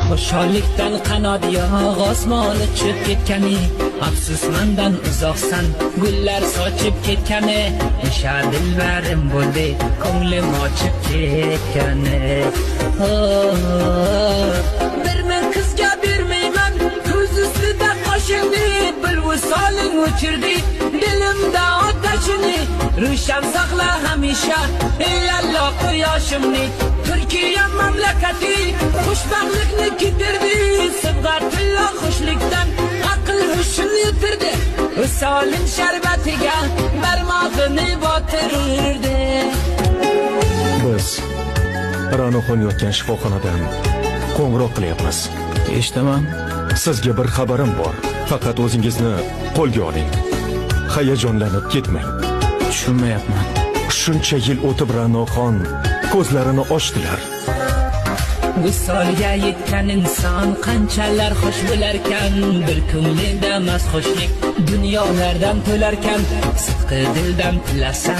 Xushallikdan qanot yog' osmoni uchib ketgani, afsus mendan uzoqsan gullar sochib ketgani, o'sha dilbarim bo'ldi ko'nglim ochib ketgani. Bir men qizga bermayman ko'z ustida qoshingni, bil visoling o'chirdi dilimda otashini. Rushan saqla hamisha illalloh quyoshimni, Turkiya mamlakati xushbaxtlikni ketirdi. Sibg'atilla xushlikdan aql hushim yitirdi, visoling sharbatiga barmog'ini botirdi. Biz Ranoxon yotgan shifoxonadan qo'ng'iroq qilyapmiz. Eshitaman. Sizga bir xabarim bor. Faqat o'zingizni qo'lga oling. Hayajonlanib ketmang. Tushunmayapman. Shuncha yil o'tib Ranoxon ko'zlarini ochdilar. Visolga yetgan inson qanchalar xush bo'larkan, bir ko'nglida masxushlik dunyolardan to'larkan. Sidqi dildan tilasa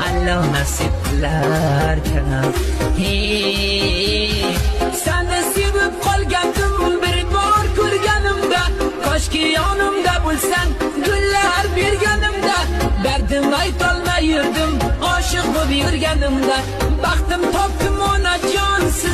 Alloh nasib qilarkan. Seni sevib qolgandim bir bor ko'rganimda, koshki yonimda bo'lsan gullar berganimda. Dardim aytolmay yurdim oshiq bo'lib yurganimda, baxtim topdim onajon siz